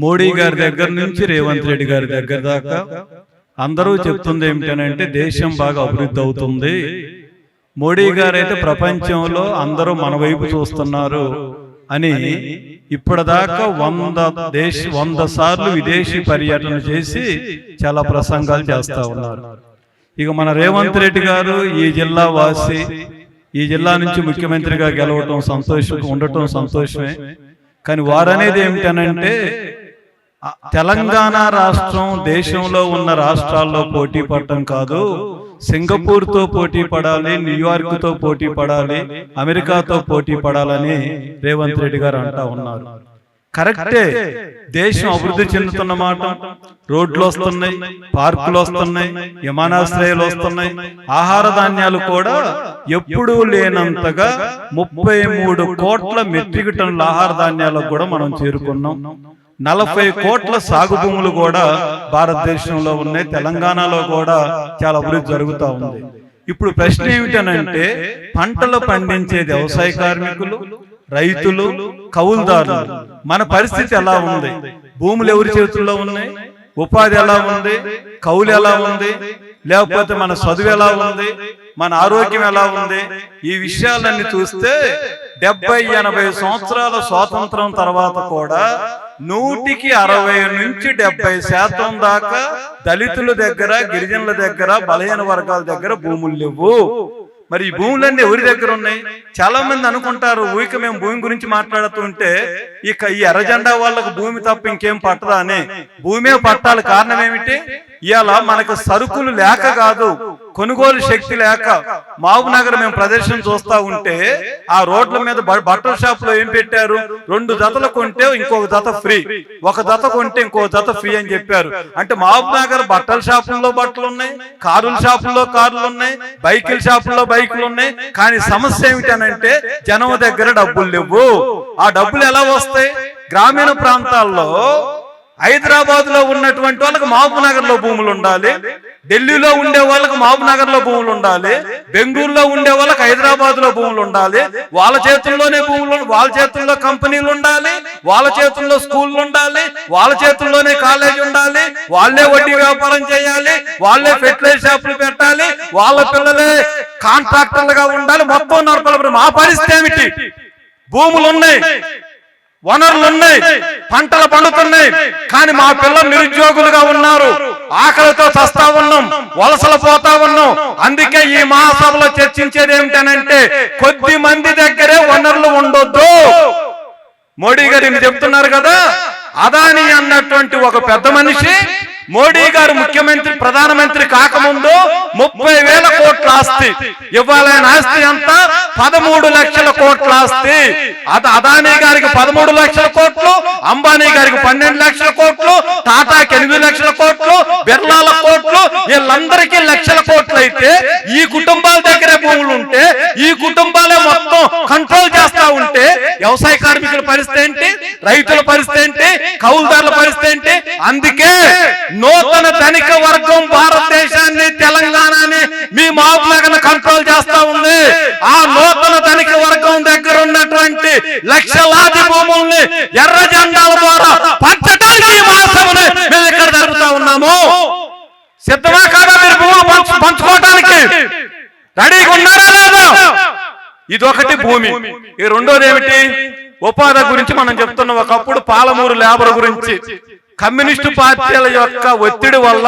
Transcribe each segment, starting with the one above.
మోడీ గారి దగ్గర నుంచి రేవంత్ రెడ్డి గారి దగ్గర దాకా అందరూ చెప్తుంది ఏమిటనంటే దేశం బాగా అభివృద్ధి అవుతుంది. మోడీ గారు అయితే ప్రపంచంలో అందరూ మన వైపు చూస్తున్నారు అని ఇప్పటిదాకా 100 సార్లు విదేశీ పర్యటన చేసి చాలా ప్రసంగాలు చేస్తా ఉన్నారు. ఇక మన రేవంత్ రెడ్డి గారు ఈ జిల్లా వాసి, ఈ జిల్లా నుంచి ముఖ్యమంత్రిగా గెలవటం ఉండటం సంతోషమే. కానీ వారనేది ఏమిటనంటే తెలంగాణ రాష్ట్రం దేశంలో ఉన్న రాష్ట్రాల్లో పోటీ పడటం కాదు, సింగపూర్తో పోటీ పడాలి, న్యూయార్క్తో పోటీ పడాలి, అమెరికాతో పోటీ పడాలని రేవంత్ రెడ్డి గారు అంటా ఉన్నారు. కరెక్టే, దేశం అభివృద్ధి చెందుతున్న మాట. రోడ్లు వస్తున్నాయి, పార్కులు వస్తున్నాయి, విమానాశ్రయాలు వస్తున్నాయి, ఆహార ధాన్యాలు కూడా ఎప్పుడూ లేనంతగా 33 కోట్ల మెట్రిక్ టన్నుల ఆహార ధాన్యాలకు కూడా మనం చేరుకున్నాం. 40 కోట్ల సాగు భూములు కూడా భారతదేశంలో ఉన్నాయి. తెలంగాణలో కూడా చాలా అభివృద్ధి జరుగుతూ ఉంది. ఇప్పుడు ప్రశ్న ఏమిటనంటే పంటలు పండించే వ్యవసాయ కార్మికులు, రైతులు, కౌలుదారులు మన పరిస్థితి ఎలా ఉంది? భూములు ఎవరి చేతుల్లో ఉన్నాయి? ఉపాధి ఎలా ఉంది? కౌలు ఎలా ఉంది? లేకపోతే మన చదువు ఎలా ఉంది? మన ఆరోగ్యం ఎలా ఉంది? ఈ విషయాలన్నీ చూస్తే 70-80 సంవత్సరాల స్వాతంత్రం తర్వాత కూడా 100కి 60 నుంచి 70% దాకా దళితుల దగ్గర, గిరిజనుల దగ్గర, బలహీన వర్గాల దగ్గర భూములు లేవు. మరి ఈ భూములన్నీ ఎవరి దగ్గర ఉన్నాయి? చాలా మంది అనుకుంటారు ఊరిక మేము భూమి గురించి మాట్లాడుతుంటే ఇక ఈ ఎర్రజెండా వాళ్ళకు భూమి తప్ప ఇంకేం పట్టదా అని. భూమే పట్టాలి. కారణం ఏమిటి? ఇవాళ మనకు సరుకులు లేక కాదు, కొనుగోలు శక్తి లేక. మహబూబ్ నగర్ మేము ప్రదర్శన చూస్తా ఉంటే ఆ రోడ్ల మీద బట్టల షాప్ లో ఏం పెట్టారు? 2 జతలు కొంటే ఇంకొక జత ఫ్రీ, 1 జత కొంటే ఇంకొక జత ఫ్రీ అని చెప్పారు. అంటే మహబూబ్ నగర్ బట్టల షాపుల్లో బట్టలు ఉన్నాయి, కారుల షాపుల్లో కార్లు ఉన్నాయి, బైకుల షాపుల్లో బైకులు ఉన్నాయి. కానీ సమస్య ఏమిటనంటే జనం దగ్గర డబ్బులు లేవు. ఆ డబ్బులు ఎలా వస్తాయి? గ్రామీణ ప్రాంతాల్లో హైదరాబాద్ లో ఉన్నటువంటి వాళ్ళకి మహబూబ్ నగర్ లో భూములు ఉండాలి, ఢిల్లీలో ఉండే వాళ్ళకి మహబూబ్ నగర్ లో భూములు ఉండాలి, బెంగళూరులో ఉండే వాళ్ళకి హైదరాబాద్ లో భూములు ఉండాలి. వాళ్ళ చేతుల్లోనే భూములు, వాళ్ళ చేతుల్లో కంపెనీలు ఉండాలి, వాళ్ళ చేతుల్లో స్కూళ్ళు ఉండాలి, వాళ్ళ చేతుల్లోనే కాలేజీ ఉండాలి, వాళ్ళే వడ్డీ వ్యాపారం చేయాలి, వాళ్ళే ఫెర్టిలైజర్ షాపులు పెట్టాలి, వాళ్ళ పిల్లలే కాంట్రాక్టర్లుగా ఉండాలి. మొత్తం నరకలు. మా పరిస్థితి ఏమిటి? భూములు ఉన్నాయి, వనరులు ఉన్నాయి, పంటలు పండుతున్నాయి, కానీ మా పిల్లలు నిరుద్యోగులుగా ఉన్నారు, ఆకలితో చస్తా ఉన్నాం, వలసలు పోతా ఉన్నాం. అందుకే ఈ మహాసభలో చర్చించేది ఏమిటనంటే కొద్ది మంది దగ్గరే వనరులు ఉండొద్దు. మోడీ గారు చెప్తున్నారు కదా, అదాని అన్నటువంటి ఒక పెద్ద మనిషి మోడీ గారు ముఖ్యమంత్రి ప్రధానమంత్రి కాకముందు 30,000 కోట్ల ఆస్తి. ఇవాళ ఆస్తి అంతా 13 లక్షల కోట్ల ఆస్తి. అదానీ గారికి 13 లక్షల కోట్లు, అంబానీ గారికి 12 లక్షల కోట్లు, టాటాకి 8 లక్షల కోట్లు, బిర్లాల కోట్లు, వీళ్ళందరికీ లక్షల కోట్లు. అయితే ఈ కుటుంబాల దగ్గరే భూములు ఉంటే, ఈ కుటుంబాలే మొత్తం కంట్రోల్ చేస్తా ఉంటే వ్యవసాయ కార్మికుల పరిస్థితి ఏంటి? రైతుల పరిస్థితి ఏంటి? కౌలుదారుల పరిస్థితి ఏంటి? అందుకే నూతన ధనిక వర్గం భారతదేశాన్ని, తెలంగాణని, మీ మహబూబ్ నగర్ కంట్రోల్ చేస్తా ఉంది. ఆ నూతన ధనిక వర్గం దగ్గర ఉన్నటువంటి లక్షలాది భూముల్ని ఎర్ర జెండాల ద్వారా పంచడానికి ఈ మహాసభని మేము ఇక్కడ జరుగుతా ఉన్నాము. సిద్ధమా కాదా? మీరు భూములు పంచుకోవటానికి రెడీగా ఉన్నారా లేదా? ఇదొకటి భూమి. ఈ రెండోది ఏమిటి? ఉపాధి గురించి మనం చెప్తున్నాం. ఒకప్పుడు పాలమూరు లేబర్ గురించి కమ్యూనిస్టు పార్టీల యొక్క ఒత్తిడి వల్ల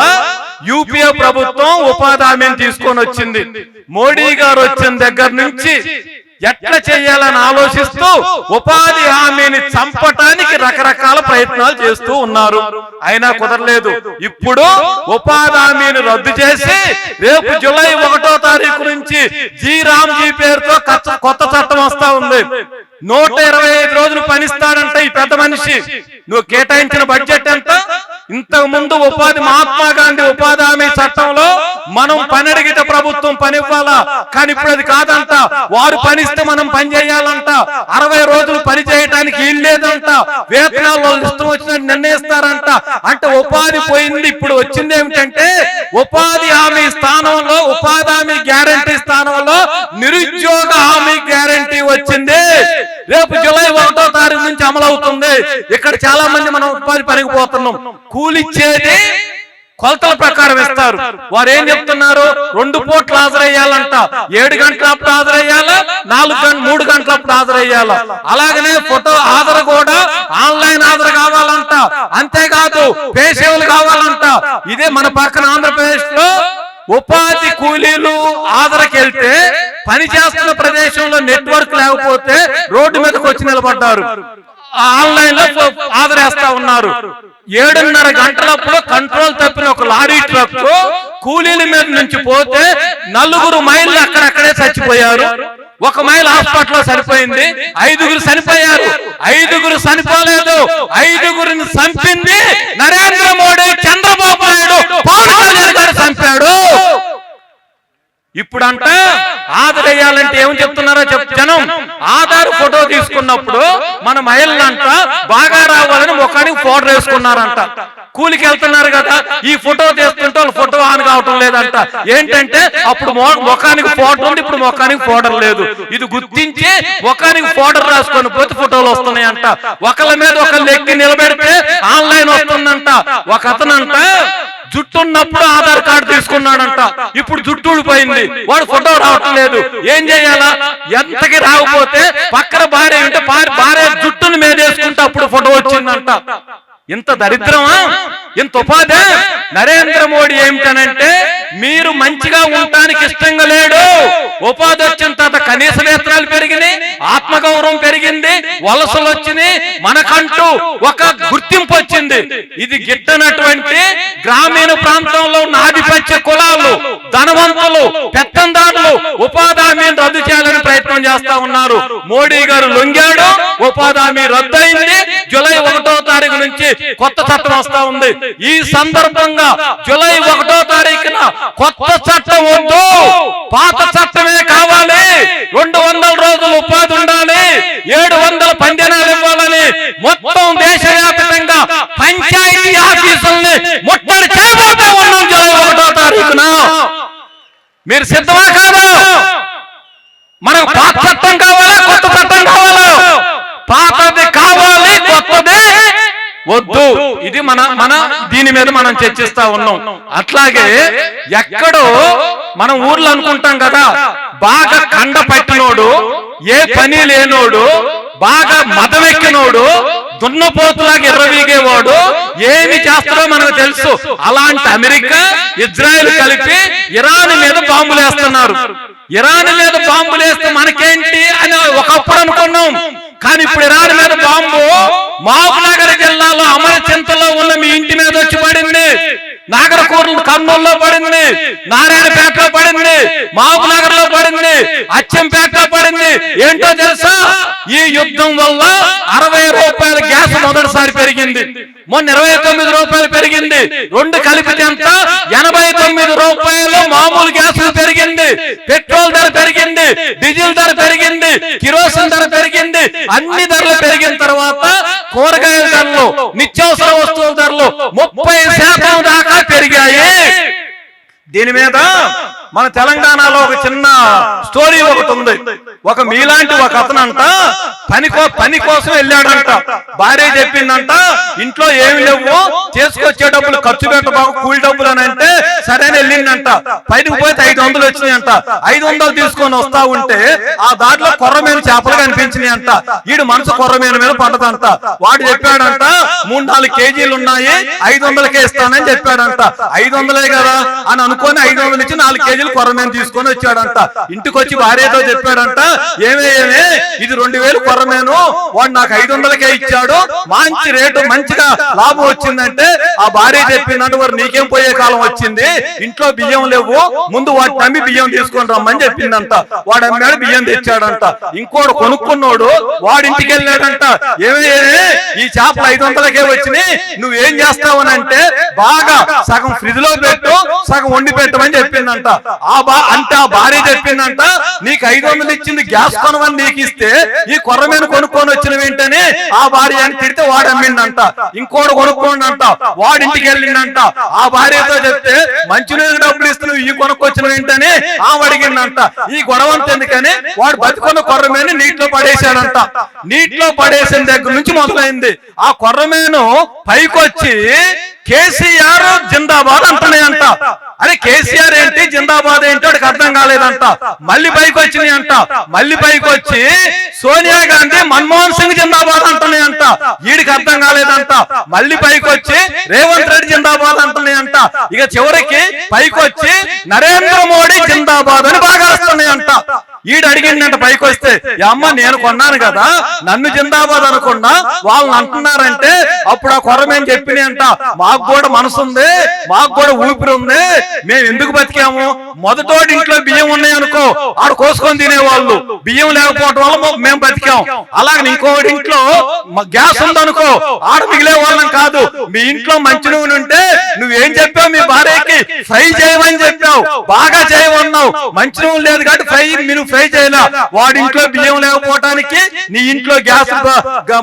యూపీఏ ప్రభుత్వం ఉపాధి హామీని తీసుకొని వచ్చింది. మోడీ గారు వచ్చిన దగ్గర నుంచి ఎట్లా చేయాలని ఆలోచిస్తూ ఉపాధి హామీని చంపటానికి రకరకాల ప్రయత్నాలు చేస్తూ ఉన్నారు. అయినా కుదరలేదు. ఇప్పుడు ఉపాధి హామీని రద్దు చేసి రేపు జూలై 1వ తారీఖు నుంచి జీ పేరుతో కొత్త చట్టం వస్తా ఉంది. 125 రోజులు పనిస్తాడంట ఈ పెద్ద మనిషి. నువ్వు కేటాయించిన బడ్జెట్ ఎంత? ఇంతకు ముందు మహాత్మా గాంధీ ఉపాధి హామీ చట్టంలో మనం పని అడిగితే ప్రభుత్వం పని ఇవ్వాలా, కానీ ఇప్పుడు అది కాదంట. వారు పనిస్తే మనం పని చేయాలంట. 60 రోజులు పని చేయడానికి ఇల్లేదంట. వేతనాలు వాళ్ళు ఇష్టం వచ్చినట్టు నిర్ణయిస్తారంట. అంటే ఉపాధి పోయింది. ఇప్పుడు వచ్చింది ఏమిటంటే ఉపాధి హామీ స్థానంలో, ఉపాధి హామీ గ్యారంటీ స్థానంలో నిరుద్యోగ హామీ గ్యారంటీ వచ్చింది. రేపు జూలై 1వ తారీఖు నుంచి అమలు అవుతుంది. ఉంది. ఇక్కడ చాలా మంది మనం ఉపాధి పనికిపోతున్నాం. కూలిచ్చేది కొలతల ప్రకారం ఇస్తారు. వారు ఏం చెప్తున్నారు, 2 పూట్లు హాజరయ్యాలంట. 7 గంటలప్పుడు హాజరయ్యాలా, 3 గంటలప్పుడు హాజరయ్యాలా. అలాగనే ఫోటో హాజరు కూడా ఆన్లైన్ హాజరు కావాలంట. అంతేకాదు పేషేవులు కావాలంట. ఇదే మన పక్కన ఆంధ్రప్రదేశ్ లో ఉపాధి కూలీలు హాజరుకెళ్తే పని చేస్తున్న ప్రదేశంలో నెట్వర్క్ లేకపోతే రోడ్డు మీదకి వచ్చి నిలబడ్డారు. ఆన్లైన్ లో హాజరేస్తా ఉన్నారు. 7:30 గంటలప్పుడు కంట్రోల్ తప్పిన ఒక లారీ ట్రక్ కూలీల మీద నుంచి పోతే 4 మైళ్ళు అక్కడక్కడే చచ్చిపోయారు. 1 మైల్ హాస్పిటల్లో సరిపోయింది. 5 చనిపోయారు. 5 చనిపోలేదు. 5 చంపింది నరేంద్ర మోడీ, చంద్రబాబు నాయుడు, పవన్ కళ్యాణ్ గారు చంపాడు. ఇప్పుడంట ఆధార్ వేయాలంటే ఏం చెప్తున్నారో జనం. ఆధార్ ఫోటో తీసుకున్నప్పుడు మన మహిళలంట బాగా రావాలని ముఖానికి పౌడర్ వేసుకున్నారంట. కూలికి వెళ్తున్నారు కదా, ఈ ఫోటో తీస్తుంటే వాళ్ళు ఫోటో ఆన్ కావటం లేదంట. ఏంటంటే అప్పుడు ముఖానికి పౌడర్ ఉంది, ఇప్పుడు ముఖానికి పౌడర్ లేదు. ఇది గుర్తించి ముఖానికి పౌడర్ రాసుకొని పోతే ఫోటోలు వస్తున్నాయంట. ఒకళ్ళ మీద ఒకళ్ళు ఎక్కి నిలబెడితే ఆన్లైన్ వస్తుందంట. ఒక అతనంట జుట్టున్నప్పుడు ఆధార్ కార్డు తీసుకున్నాడంట. ఇప్పుడు జుట్టు ఊడిపోయింది, వాడు ఫోటో రావటం లేదు. ఏం చేయాలా? ఎంతకి రాకపోతే పక్కన భార్య ఉంటే భార్య జుట్టుని మీదేసుకుంటే అప్పుడు ఫోటో వచ్చిందంట. ఇంత దరిద్రమా, ఇంత ఉపాధి? నరేంద్ర మోడీ ఏమిటనంటే మీరు మంచిగా ఉండటానికి ఇష్టంగా లేడు. ఉపాధి వచ్చిన తర్వాత కనీస వేతనాలు పెరిగినాయి, ఆత్మగౌరవం పెరిగింది, వలసలు వచ్చినాయి, మనకంటూ ఒక గుర్తింపు వచ్చింది. ఇది గిట్టనటువంటి గ్రామీణ ప్రాంతంలో ఉన్న ఆధిపత్య కులాలు, ధనవంతులు, పెత్తందారులు ఉపాధి హామీని రద్దు చేయాలని ప్రయత్నం చేస్తా ఉన్నారు. మోడీ గారు లొంగాడు, ఉపాధి హామీ రద్దయింది. జూలై 1వ తారీఖు నుంచి కొత్త చట్టం వస్తా ఉంది. ఈ సందర్భంగా జూలై 1వ తారీఖున కొత్త చట్టం వద్దు, పాత చట్టమే కావాలి. 200 రోజులు ఉపాధి ఉండాలి, 700 పంజనాలు ఇవ్వాలని మొత్తం దేశవ్యాప్తంగా పంచాయతీ ఆఫీసుల్ని ముట్టడి చేయబోతా ఉన్నాం జూలై 1వ తారీఖున. మీరు సిద్ధమా కాదు? మనకు పాత చట్టం కావాలా, కొత్త చట్టం కావాలా? పాతది కావాలి, కొత్తది వద్దు. ఇది మన దీని మీద మనం చర్చిస్తా ఉన్నాం. అట్లాగే ఎక్కడో మనం ఊర్లో అనుకుంటాం కదా, బాగా కండ పట్టినోడు, ఏ పని లేనోడు, బాగా మదవెక్కినోడు, దున్నపోతులాగా ఎర్రవీగేవాడు ఏమి చేస్తాడో మనకు తెలుసు. అలాంటి అమెరికా, ఇజ్రాయెల్ కలిపి ఇరాన్ మీద బాంబులు వేస్తున్నారు. ఇరాన్ మీద బాంబులు వేస్తే మనకేంటి అని ఒకప్పుడు అనుకున్నాం. కానీ ఇప్పుడు ఇరాన్ మీద బాంబు మహబూబ్నగర్ జిల్లాలో అమరచింతలో ఉన్న మీ ఇంటి మీద వచ్చి పడింది, నాగరకూరు కర్నూలులో పడింది, నారాయణపేటలో పడింది, మహబూబ్నగర్ లో పడింది, అచ్చంపేటలో పడింది. ఏంటో తెలుసా? ఈ యుద్ధం వల్ల 60 రూపాయల గ్యాస్ మొదటిసారి పెరిగింది, మొన్న 29 రూపాయలు పెరిగింది. 2 కలిపితే ఎంత? 89 రూపాయలు మామూలు గ్యాస్ పెరిగింది. పెట్రోల్ ధర పెరిగింది, డీజిల్ ధర పెరిగింది, కిరోసిన్ ధర పెరిగింది. అన్ని ధరలు పెరిగిన తర్వాత కూరగాయల ధరలు, నిత్యావసర వస్తువుల ధరలు 30% దాకా పెరిగాయి. దీని మీద మన తెలంగాణలో ఒక చిన్న స్టోరీ ఒకటి ఉంది. ఒక మీలాంటి ఒక అతనంట పని కోసం వెళ్ళాడంట. భార్య చెప్పిందంట, ఇంట్లో ఏమి లేవు, చేసుకొచ్చే డబ్బులు ఖర్చు పెట్టబాకు, కూలి డబ్బులు అని అంటే సరే వెళ్ళిందంట. పైకి పోతే 500 వచ్చినాయంట. 500 తీసుకొని వస్తా ఉంటే ఆ దాంట్లో కొర్రమీన చేపలు కనిపించినాయి అంట. వీడు మనసు కొర్రమీన మీద పడ్డదంట. వాడు చెప్పాడంట, 3-4 కేజీలు ఉన్నాయి, 500కే ఇస్తానని చెప్పాడంట. 500లే కదా అని అనుకొని 500 ఇచ్చి 4 కేజీలు కొర్రమీన తీసుకొని వచ్చాడంట. ఇంటికి వచ్చి భార్యతో చెప్పాడంట, ఏమే ఇది 2000 కొర్రమీను, వాడు నాకు 500కే ఇచ్చాడు, మంచి రేటు, మంచిగా లాభం వచ్చిందంటే ఆ భార్య చెప్పిందంట, వారు నీకేం పోయే కాలం వచ్చింది, ఇంట్లో బియ్యం లేవు, ముందు వాటి నమ్మి బియ్యం తీసుకొని రమ్మని చెప్పిందంట. వాడు అమ్మాడు, బియ్యం తెచ్చాడంట. ఇంకోడు కొనుక్కున్నాడు, వాడి ఇంటికి వెళ్ళాడంట, ఏమే ఈ చేపలు 500కే వచ్చినాయి, నువ్వేం చేస్తావనంటే బాగా సగం ఫ్రిడ్జ్ లో పెట్టు, సగం వండి పెట్టమని చెప్పిందంట. అంటే ఆ భార్య చెప్పిందంట, నీకు 500 ఇచ్చింది గ్యాస్ కొనమని నీకు ఇస్తే ఈ కొర్రమీను కొనుక్కొని వచ్చినవేంటని ఆ భార్య అని తిడితే వాడు అమ్మిండంట. ఇంకోడు కొనుక్కోండంట, వాడింటికి వెళ్ళిండంట. ఆ భార్యతో చెప్తే మంచినీళ్ళు డబ్బులు ఇస్తున్నావు ఈ కొనుక్కొచ్చినవేంటని ఆమె అడిగిందంట. ఈ గొడవంత ఎందుకని వాడు బతుకున్న కొర్రమీను నీటిలో పడేశాడంట. నీటిలో పడేసిన దగ్గర నుంచి మొదలైంది. ఆ కొర్రమీను పైకొచ్చి కేసీఆర్ జిందాబాద్ అంటున్నాయంట. అరే కేసీఆర్ ఏంటి జిందాబాద్ ఏంటి వాడికి అర్థం కాలేదంట. మళ్ళీ పైకి వచ్చినాయి అంట. మళ్ళీ పైకి వచ్చి సోనియా గాంధీ మన్మోహన్ సింగ్ జిందాబాద్ అంటున్నాయంట. వీడికి అర్థం కాలేదంట. మళ్ళీ పైకి వచ్చి రేవంత్ రెడ్డి జిందాబాద్ అంటున్నాయంట. ఇక చివరికి పైకి వచ్చి నరేంద్ర మోడీ జిందాబాద్ అని బాగా వస్తున్నాయంట. ఈడు అడిగిందంట పైకి వస్తే, అమ్మ నేను కొన్నాను కదా, నన్ను జిందాబాద్ అనుకున్నా వాళ్ళని అంటున్నారంటే అప్పుడు ఆ కొర్రమేం చెప్పినాయి అంట, మాకు కూడా మనసు ఉంది, మాకు కూడా ఊపిరి ఉంది, మేము ఎందుకు బతికాము, మొదటోడి ఇంట్లో బియ్యం ఉన్నాయి అనుకో ఆడు కోసుకొని తినేవాళ్ళు, బియ్యం లేకపోవడం వల్ల మేము బతికాం. అలాగే ఇంకోటి ఇంట్లో గ్యాస్ ఉందనుకో ఆడ మిగిలే వాళ్ళం కాదు. మీ ఇంట్లో మంచి నూనె ఉంటే నువ్వేం చెప్పావు, మీ భార్యకి ఫ్రై చేయమని చెప్పావు, బాగా చేయమన్నావు. మంచి నూనె లేదు కాబట్టి ఫ్రై చేయలా. వాడి ఇంట్లో బియ్యం లేకపోవటానికి, నీ ఇంట్లో గ్యాస్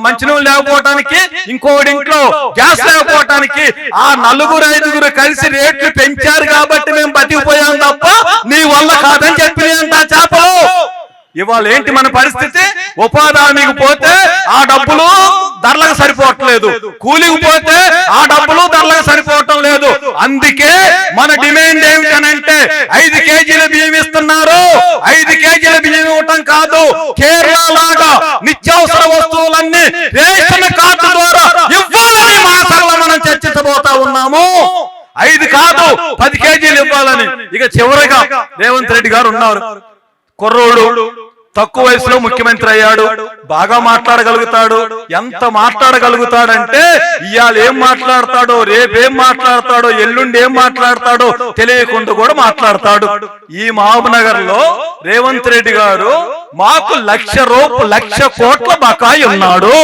మంచి నూనె లేకపోవటానికి, ఇంకోటి ఇంట్లో గ్యాస్ లేకపోవటానికి ఆ 4-5 కలిసి రేట్లు పెంచారు కాబట్టి మేము బతికిపోయాం తప్ప నీ వల్ల కాదని చెప్పినంత చేపలు. ఇవాళ ఏంటి మన పరిస్థితి? ఉపాధి హామీకి పోతే ఆ డబ్బులు ధరలకు సరిపోవట్లేదు, కూలికి పోతే ఆ డబ్బులు ధరలకు సరిపోవటం లేదు. అందుకే మన డిమాండ్ ఏమిటనంటే 5 కేజీల బియ్యం ఇస్తున్నారు. 5 కేజీల బియ్యం ఇవ్వటం కాదు, కేరళ లాగా నిత్యావసర వస్తువులన్నీ రేషన్ కార్డు ద్వారా ఇవ్వాలని మాసాల మనం చర్చించబోతా ఉన్నాము. 5 కాదు 10 కేజీలు ఇవ్వాలని. ఇక చివరిగా రేవంత్ రెడ్డి గారు ఉన్నారు. కుర్రోడు, తక్కువ వయసులో ముఖ్యమంత్రి అయ్యాడు, బాగా మాట్లాడగలుగుతాడు. ఎంత మాట్లాడగలుగుతాడంటే ఇవాళ ఏం మాట్లాడతాడో, రేపేం మాట్లాడతాడో, ఎల్లుండి ఏం మాట్లాడతాడో తెలియకుండా కూడా మాట్లాడతాడు. ఈ మహబూబ్నగర్ లో రేవంత్ రెడ్డి గారు మాకు 1,00,00,000 కోట్ల బకాయి ఉన్నాడు,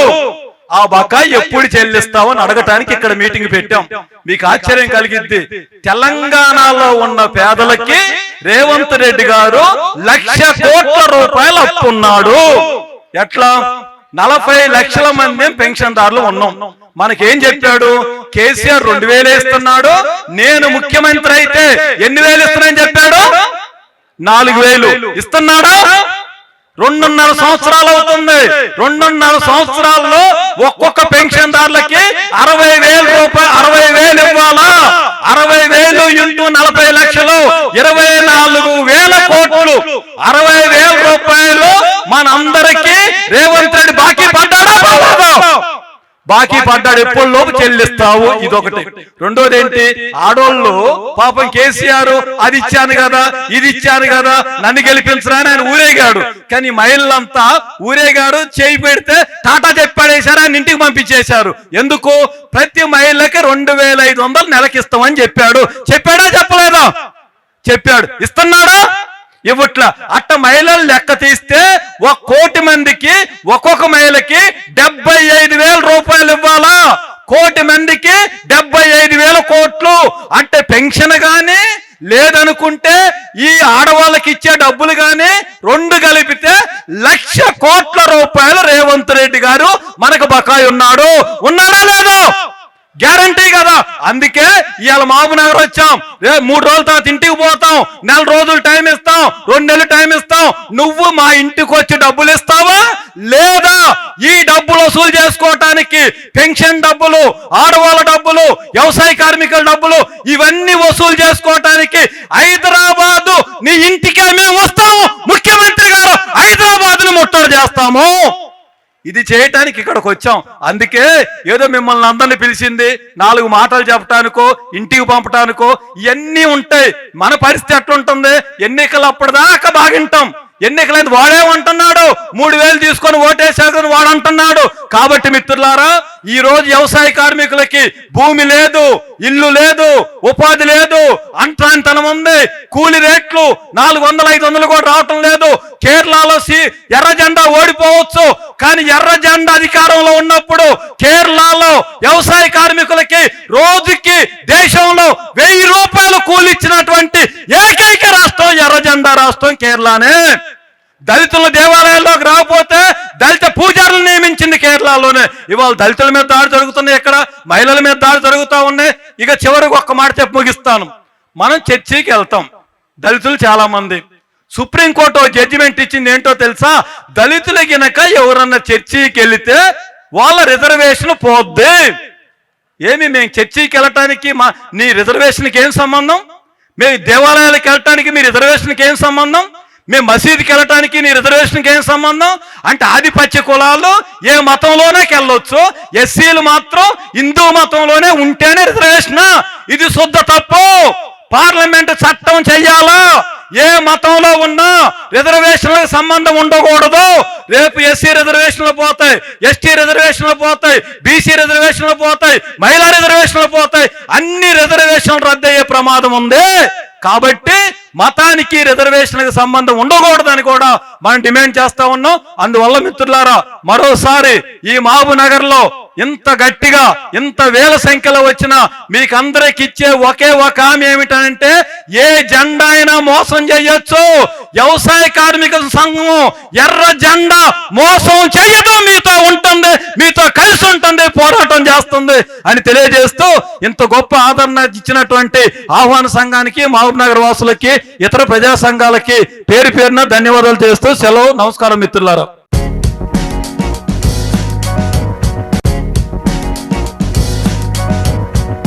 ఆ బకాయి ఎప్పుడు చెల్లిస్తామని అడగటానికి ఇక్కడ మీటింగ్ పెట్టాం. మీకు ఆశ్చర్యం కలిగిద్ది, తెలంగాణలో ఉన్న పేదలకి రేవంత్ రెడ్డి గారు 1,00,000 కోట్ల రూపాయలు అప్పున్నాడు. ఎట్లా? 40 లక్షల మంది పెన్షన్దారులు ఉన్నాం. మనకేం చెప్పాడు? కేసీఆర్ 2,000 ఇస్తున్నాడు, నేను ముఖ్యమంత్రి అయితే ఎన్ని వేలు ఇస్తున్నానని చెప్పాడు? 4,000 ఇస్తున్నాడా? 2.5 సంవత్సరాలు అవుతుంది. 2.5 సంవత్సరాల్లో ఒక్కొక్క పెన్షన్దారులకి 60,000 రూపాయలు, 60,000 ఇవ్వాలా? 60,000 ఇంటూ 40 లక్షలు 24,000 కోట్లు, 60,000 రూపాయలు మనందరికీ రేవంత్ రెడ్డి బాకీ పడ్డాడా? బాకీ పడ్డాడు, ఎప్పుడులోపు చెల్లిస్తావు. ఇదొకటి. రెండోది ఏంటి? ఆడోళ్ళు పాపం కేసీఆర్ అది ఇచ్చాను కదా, ఇది ఇచ్చాను కదా, నన్ను గెలిపించరా అని ఆయన ఊరేగాడు. కానీ మహిళలంతా ఊరేగాడు, చేయి పెడితే టాటా చెప్పాడేశారు, ఆయన ఇంటికి పంపించేశారు. ఎందుకు? ప్రతి మహిళకి 2,500 నెలకిస్తామని చెప్పాడు. చెప్పాడా చెప్పలేదా? చెప్పాడు. ఇస్తున్నాడా? ఇవ్వట్లా. అట్ట మహిళలు లెక్క తీస్తే 1 కోటి మందికి ఒక్కొక్క మహిళకి 75,000 రూపాయలు ఇవ్వాలా? 1 కోటి మందికి 75,000 కోట్లు అంటే పెన్షన్ గాని, లేదనుకుంటే ఈ ఆడవాళ్ళకి ఇచ్చే డబ్బులు గాని 2 కలిపితే 1,00,000 కోట్ల రూపాయలు రేవంత్ రెడ్డి గారు మనకు బకాయి ఉన్నాడు. ఉన్నాడా లేదో? గ్యారంటీ కదా. అందుకే ఇవాళ మహబూబ్నగర్ వచ్చాం. 3 రోజుల తర్వాత ఇంటికి పోతాం, 4 రోజులు టైం ఇస్తాం, 2 నెలలు టైం ఇస్తాం. నువ్వు మా ఇంటికి వచ్చి డబ్బులు ఇస్తావా లేదా? ఈ డబ్బులు వసూలు చేసుకోవటానికి పెన్షన్ డబ్బులు, ఆడవాళ్ళ డబ్బులు, వ్యవసాయ కార్మికుల డబ్బులు ఇవన్నీ వసూలు చేసుకోవటానికి హైదరాబాద్ నీ ఇంటికే మేము వస్తాము. ముఖ్యమంత్రి గారు హైదరాబాద్ ను ముట్టడి చేస్తాము. ఇది చేయటానికి ఇక్కడికి వచ్చాం. అందుకే ఏదో మిమ్మల్ని అందరిని పిలిచింది 4 మాటలు చెప్పటానికో, ఇంటికి పంపటానికో ఇవన్నీ ఉంటాయి. మన పరిస్థితి ఎట్లుంటుంది? ఎన్నికలు అప్పటిదాకా బాగింటాం. ఎన్నికలైంది వాడేమంటున్నాడు? 3,000 తీసుకొని ఓటేసాడు వాడు అంటున్నాడు. కాబట్టి మిత్రులారా, ఈ రోజు వ్యవసాయ కార్మికులకి భూమి లేదు, ఇల్లు లేదు, ఉపాధి లేదు, అంటరానితనం ఉంది. కూలి రేట్లు 400-500 కూడా రావటం లేదు. కేరళలో ఎర్ర జెండా ఓడిపోవచ్చు, కానీ ఎర్ర జెండా అధికారంలో ఉన్నప్పుడు కేరళలో వ్యవసాయ కార్మికులకి రోజుకి దేశంలో 1,000 రూపాయలు కూలిచ్చినటువంటి ఏకైక రాష్ట్రం రాష్ట్రం కేరళనే. దళితుల దేవాలయాల్లోకి రాకపోతే దళిత పూజారులు నియమించింది కేరళలోనే. ఇవాళ దళితుల మీద దాడి జరుగుతున్నాయి, ఇక్కడ మహిళల మీద దాడి జరుగుతూ ఉన్నాయి. ఇక చివరికి ఒక్క మాట చెప్పి ముగిస్తాను. మనం చర్చికి వెళ్తాం, దళితులు చాలా మంది. సుప్రీంకోర్టు జడ్జిమెంట్ ఇచ్చింది ఏంటో తెలుసా? దళితుల గినక ఎవరన్నా చర్చికి వెళితే వాళ్ళ రిజర్వేషన్ పోద్ది. ఏమి మేము చర్చికి వెళ్ళటానికి నీ రిజర్వేషన్కి ఏం సంబంధం? మేము దేవాలయాలకు వెళ్ళటానికి మీ రిజర్వేషన్కి ఏం సంబంధం? మేము మసీదుకి వెళ్ళటానికి నీ రిజర్వేషన్కి ఏం సంబంధం? అంటే ఆధిపత్య కులాలు ఏ మతంలోనే వెళ్ళొచ్చు, ఎస్సీలు మాత్రం హిందూ మతంలోనే ఉంటేనే రిజర్వేషన్. ఇది శుద్ధ తప్పు. పార్లమెంట్ చట్టం చెయ్యాలా? ఏ మతంలో ఉన్నా రిజర్వేషన్లకు సంబంధం ఉండకూడదు. రేపు ఎస్సీ రిజర్వేషన్లు పోతాయి, ఎస్టీ రిజర్వేషన్లు పోతాయి, బీసీ రిజర్వేషన్లు పోతాయి, మహిళా రిజర్వేషన్లు పోతాయి. అన్ని రిజర్వేషన్లు రద్దయ్యే ప్రమాదం ఉంది. కాబట్టి మతానికి రిజర్వేషన్లకు సంబంధం ఉండకూడదని కూడా మనం డిమాండ్ చేస్తా ఉన్నాం. అందువల్ల మిత్రులారా, మరోసారి ఈ మహబూబ్ నగర్ లో ఇంత గట్టిగా ఇంత వేల సంఖ్యలో వచ్చిన మీకు అందరికి ఇచ్చే ఒకే ఒక హామీ ఏమిటంటే, ఏ జెండా అయినా మోసం చేయొచ్చు, వ్యవసాయ కార్మిక సంఘం ఎర్ర జెండా మోసం చేయదు, మీతో ఉంటుంది, మీతో కలిసి ఉంటుంది, పోరాటం చేస్తుంది అని తెలియజేస్తూ ఇంత గొప్ప ఆదరణ ఇచ్చినటువంటి ఆహ్వాన సంఘానికి, మహబూబ్ నగర్ వాసులకి, ఇతర ప్రజా సంఘాలకి పేరు పేరున ధన్యవాదాలు చేస్తూ సెలవు. నమస్కారం మిత్రులారా.